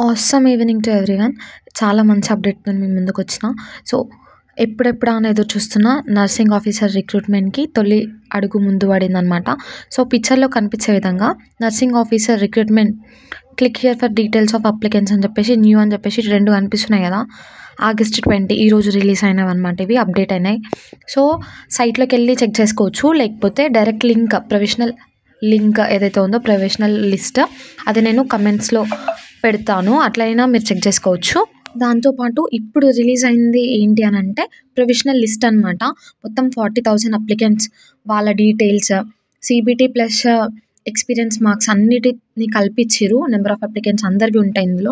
Awesome evening to everyone. చాలా మంచి అప్డేట్‌తో మీ ముందుకొచ్చిన. సో, ఎప్పుడెప్పుడా అని ఎదురు చూస్తున్న నర్సింగ్ ఆఫీసర్ రిక్రూట్‌మెంట్‌కి తొలి అడుగు ముందు పడిందనమాట. సో, పిక్చర్‌లో కనిపించే విధంగా nursing officer recruitment click here for details of applicants అని చెప్పేసి, న్యూ అని చెప్పేసి 2 కనిపిస్తున్నాయి కదా! ఆగస్ట్ 20 ఈరోజు రిలీజ్ అయినవన్నమాట ఇవి. అప్డేట్ అయినాయి. సో, సైట్‌లోకెళ్ళి చెక్ చేసుకోవచ్చు. లేకపోతే డైరెక్ట్ లింక్ ప్రొవిజనల్ లింక్ ఏదైతే ఉందో ప్రొవిజనల్ లిస్ట్ అది నేను కమెంట్స్‌లో పెడతాను. అట్లయినా మీరు చెక్ చేసుకోవచ్చు. దాంతో పాటు ఇప్పుడు రిలీజ్ అయింది ఏంటి అనంటే ప్రొవిజనల్ లిస్ట్ అనమాట. మొత్తం 40,000 అప్లికెంట్స్ వాళ్ళ details, CBT plus experience marks అన్నిటిని కలిపిచ్చిర్రు. నెంబర్ ఆఫ్ అప్లికెంట్స్ అందరివి ఉంటాయి ఇందులో.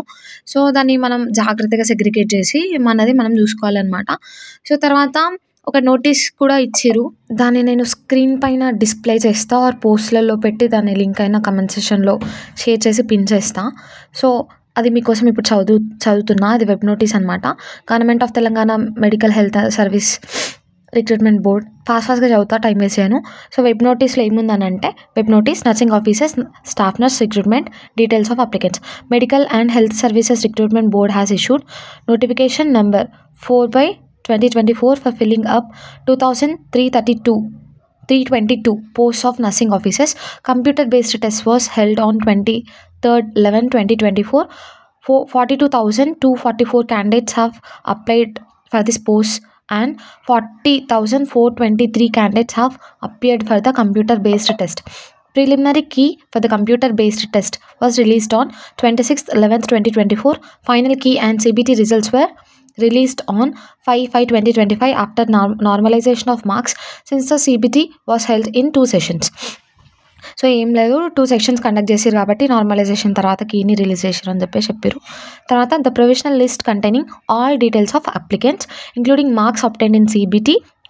సో, దాన్ని మనం జాగ్రత్తగా సెగ్రిగేట్ చేసి మనది మనం చూసుకోవాలనమాట. సో, తర్వాత ఒక నోటీస్ కూడా ఇచ్చిర్రు. దాన్ని నేను స్క్రీన్ పైన డిస్‌ప్లే చేస్తా ఆర్ పోస్ట్‌లలో పెట్టి దాని లింక్ అయినా కామెంట్ సెక్షన్‌లో షేర్ చేసి పిన్ చేస్తా. సో, అది మీకోసం ఇప్పుడు చదువుతున్నా. అది వెబ్ నోటీస్ అనమాట. Government of Telangana medical health service recruitment board. ఫాస్ట్‌గా చదువుతా, టైం వేస్ట్ చేయను. సో, వెబ్ నోటీస్‌లో ఏముందనంటే web notice nursing officers staff nurse recruitment details of applicants. Medical and health services recruitment board has issued notification number 4/2024 for filling up 2,322 posts of nursing officers. Computer-based test was held on 23rd 11/2024. 42,244 candidates have applied for this post and 40,423 candidates have appeared for the computer-based test. Preliminary key for the computer-based test was released on 26th 11th 2024. Final key and CBT results were released on 5/5/2025 after normalization of marks since the CBT was held in 2 sessions. So, ఏం లేదు, 2 sections conduct చేసిర్రు కాబట్టి normalisation తర్వాత కీని release చేసిర్రు అని చెప్పేసి చెప్పిర్రు. తర్వాత the provisional list containing all details of applicants including marks obtained in CBT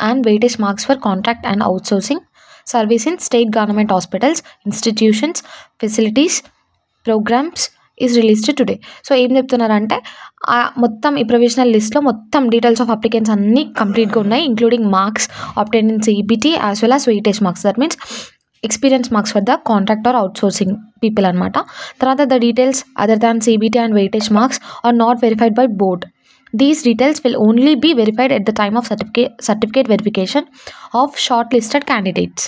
and weightage marks for contract and outsourcing service in state government hospitals, institutions, facilities, programmes is released today. So, ఏం చెప్తున్నారంటే మొత్తం ఈ provisional లిస్ట్లో మొత్తం details of applicants అన్నీ కంప్లీట్గా ఉన్నాయి. Including marks obtained in CBT as well as weightage marks. That means experience marks for the contract or outsourcing people అనమాట. తర్వాత the details other than CBT and weightage marks are not verified by board. These details will only be verified at the time of certificate verification of shortlisted candidates.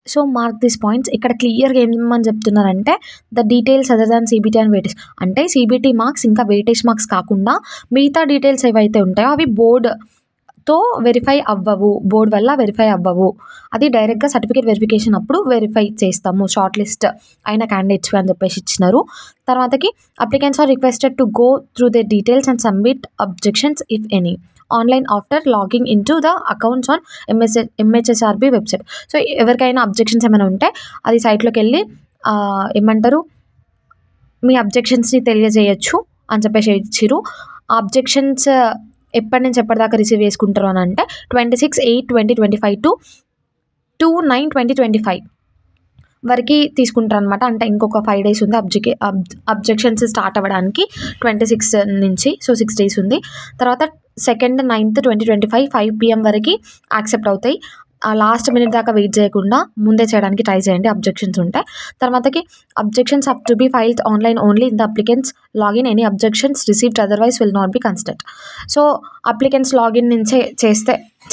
So, mark this points. ఇక్కడ క్లియర్గా ఏమని చెప్తున్నారంటే the details other than CBT and weightage అంటే CBT marks ఇంకా weightage marks కాకుండా మిగతా details ఏవైతే ఉంటాయో అవి బోర్డ్తో వెరిఫై అవ్వవు, బోర్డ్ వల్ల వెరిఫై అవ్వవు. అది డైరెక్ట్గా సర్టిఫికేట్ వెరిఫికేషన్ అప్పుడు వెరిఫై చేస్తాము షార్ట్ లిస్ట్ అయిన క్యాండిడేట్స్ అని చెప్పేసి ఇచ్చినారు. తర్వాతకి applicants are requested to go through the details and submit objections if any online after logging in to the accounts on MHRB website. So, ఎవరికైనా అబ్జెక్షన్స్ ఏమైనా ఉంటే అది సైట్లోకి వెళ్ళి ఏమంటారు మీ అబ్జెక్షన్స్ని తెలియజేయచ్చు అని చెప్పేసి ఇచ్చిర్రు. ఆ అబ్జెక్షన్స్ ఎప్పటి నుంచి ఎప్పటిదాకా రిసీవ్ చేసుకుంటారు అని అంటే 26/8/2025 to 2/9/2025 వరకు తీసుకుంటారు అనమాట. అంటే ఇంకొక 5 days ఉంది అబ్జెక్షన్స్ స్టార్ట్ అవ్వడానికి 26 నుంచి. సో, 6 days ఉంది. తర్వాత 2nd 9th 2025 5 PM వరకు యాక్సెప్ట్ అవుతాయి. లాస్ట్ మినిట్ దాకా వెయిట్ చేయకుండా ముందే చేయడానికి ట్రై చేయండి అబ్జెక్షన్స్ ఉంటే. తర్వాతకి objections up to be filed online only in the applicants login. Any objections received otherwise will not be considered. So, applicants login నుంచే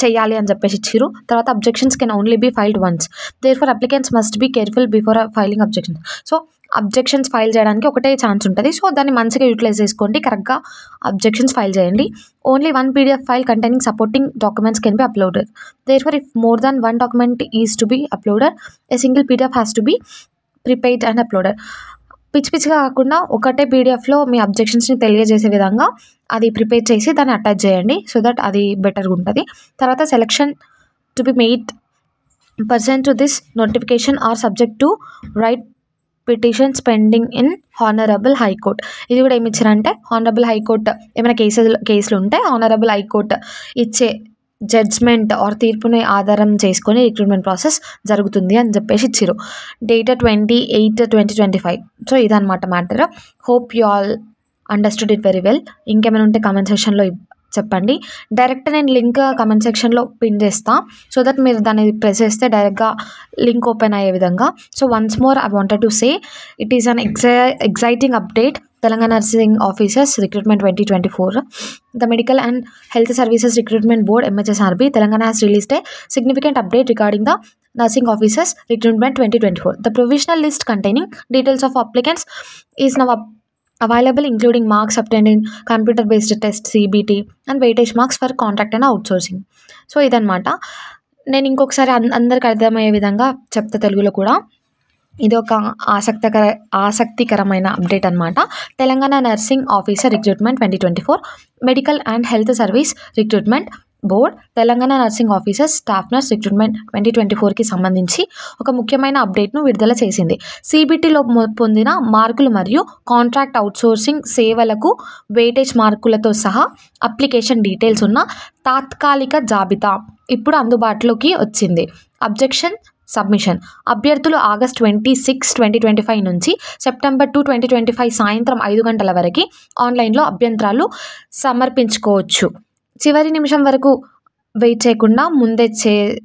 చెయ్యాలి అని చెప్పేసి ఇచ్చిర్రు. తర్వాత objections can only be filed once. Therefore applicants must be careful before filing objections. So, objections file చేయడానికి ఒకటే chance ఉంటుంది. So, దాన్ని మంచిగా యూటిలైజ్ చేసుకోండి, కరెక్ట్గా అబ్జెక్షన్స్ ఫైల్ చేయండి. Only 1 PDF file containing supporting documents can be uploaded. Therefore if more than 1 document is to be uploaded a single PDF has to be prepared and uploaded. పిచ్చిగా కాకుండా ఒకటే PDFలో మీ అబ్జెక్షన్స్ని తెలియజేసే విధంగా అది ప్రిపేర్ చేసి దాన్ని అటాచ్ చేయండి. సో దట్ అది బెటర్గా ఉంటుంది. తర్వాత selection to be made pursuant to this notification are subject to writ petitions pending in honourable High Court. ఇది కూడా ఏమి ఇచ్చారంటే హానరబుల్ హైకోర్ట్ ఏమైనా కేసులు ఉంటే హానరబుల్ హైకోర్ట్ ఇచ్చే జడ్జ్మెంట్ ఆర్ తీర్పుని ఆధారం చేసుకొని రిక్రూట్మెంట్ ప్రాసెస్ జరుగుతుంది అని చెప్పేసి ఇచ్చిర్రు. డేట్ 28/2025. సో, ఇదన్నమాట matter. Hope you all understood it very well. ఇంకేమైనా ఉంటే కామెంట్ సెక్షన్లో చెప్పండి. డైరెక్ట్ నేను లింక్ కమెంట్ సెక్షన్లో పిన్ చేస్తా. సో దట్ మీరు దాన్ని ప్రెస్ చేస్తే డైరెక్ట్గా లింక్ ఓపెన్ అయ్యే విధంగా. So once more I wanted to say it is an exciting update Telangana Nursing Officers Recruitment 2024. The Medical and Health Services Recruitment Board MHSRB Telangana has released a significant update regarding the Nursing Officers Recruitment 2024. The provisional list containing details of applicants is now available, including marks obtained in computer based test CBT and weightage marks for contract and outsourcing. So ఇదన్నమాట. నేను ఇంకొకసారి అందరికి అర్థమయ్యే విధంగా చెప్తా తెలుగులో కూడా. ఇది ఒక ఆసక్తికరమైన అప్డేట్ అనమాట. Telangana nursing officer recruitment 2024, medical and health service recruitment board Telangana nursing officers staff nurse recruitment 2024కి సంబంధించి ఒక ముఖ్యమైన అప్డేట్ను విడుదల చేసింది. CBTలో పొందిన మార్కులు మరియు కాంట్రాక్ట్ అవుట్సోర్సింగ్ సేవలకు వెయిటేజ్ మార్కులతో సహా అప్లికేషన్ డీటెయిల్స్ ఉన్న తాత్కాలిక జాబితా ఇప్పుడు అందుబాటులోకి వచ్చింది. అబ్జెక్షన్ సబ్మిషన్ అభ్యర్థులు ఆగస్ట్ 26, 2025 నుంచి సెప్టెంబర్ 2, 2025 సాయంత్రం 5 గంటల వరకు ఆన్లైన్లో అభ్యంతరాలు సమర్పించుకోవచ్చు. చివరి నిమిషం వరకు వెయిట్ చేయకుండా ముందే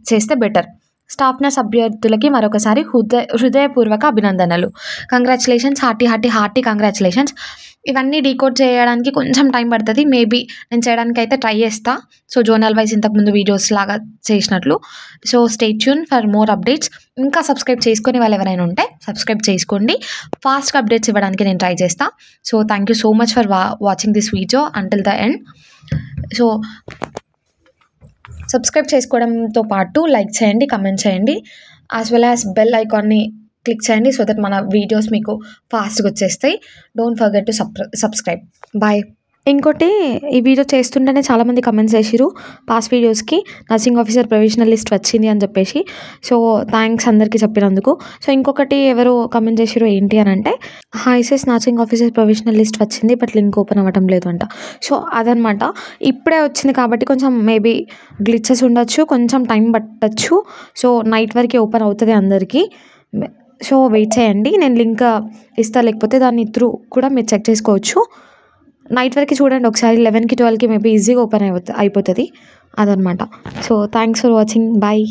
చేస్తే బెటర్. స్టాఫ్ నర్స్ అభ్యర్థులకి మరొకసారి హృదయపూర్వక అభినందనలు. Congratulations, hearty congratulations. ఇవన్నీ డీకోడ్ చేయడానికి కొంచెం టైం పడుతుంది. మేబీ నేను చేయడానికి అయితే ట్రై చేస్తా. సో జోనల్ వైజ్ ఇంతకుముందు వీడియోస్ లాగా చేసినట్లు. So stay tune for more updates. ఇంకా సబ్స్క్రైబ్ చేసుకునే వాళ్ళు ఎవరైనా ఉంటే సబ్స్క్రైబ్ చేసుకోండి. ఫాస్ట్గా అప్డేట్స్ ఇవ్వడానికి నేను ట్రై చేస్తా. So thank you so much for watching this video until the end. So subscribe చేసుకోవడంతో పాటు లైక్ చేయండి, కమెంట్ చేయండి, యాజ్ వెల్ యాజ్ బెల్ ఐకాన్ని క్లిక్ చేయండి సో దట్ మన వీడియోస్ మీకు ఫాస్ట్గా వచ్చేస్తాయి. Don't forget to subscribe. Bye. ఇంకోటి, ఈ వీడియో చేస్తుంటేనే చాలామంది కమెంట్స్ చేసిరు పాస్ట్ వీడియోస్కి నర్సింగ్ ఆఫీసర్ ప్రొవిజనల్ లిస్ట్ వచ్చింది అని చెప్పేసి. సో థ్యాంక్స్ అందరికీ చెప్పినందుకు. సో ఇంకొకటి ఎవరు కమెంట్ చేసిరు ఏంటి అని అంటే, హాయ్సెస్ నర్సింగ్ ఆఫీసర్ ప్రొవిజనల్ లిస్ట్ వచ్చింది బట్ లింక్ ఓపెన్ అవ్వటం లేదు అంట. సో అదనమాట. ఇప్పుడే వచ్చింది కాబట్టి కొంచెం మేబీ గ్లిచెస్ ఉండొచ్చు, కొంచెం టైం పట్టచ్చు. సో నైట్ వరకు ఓపెన్ అవుతుంది అందరికీ. సో వెయిట్ చేయండి, నేను లింక్ ఇస్తా, లేకపోతే దాన్ని త్రూ కూడా మీరు చెక్ చేసుకోవచ్చు. నైట్ వరకు చూడండి ఒకసారి, 11కి 12కి మేబీ ఈజీగా ఓపెన్ అయిపోతుంది అదనమాట. So thanks for watching. Bye.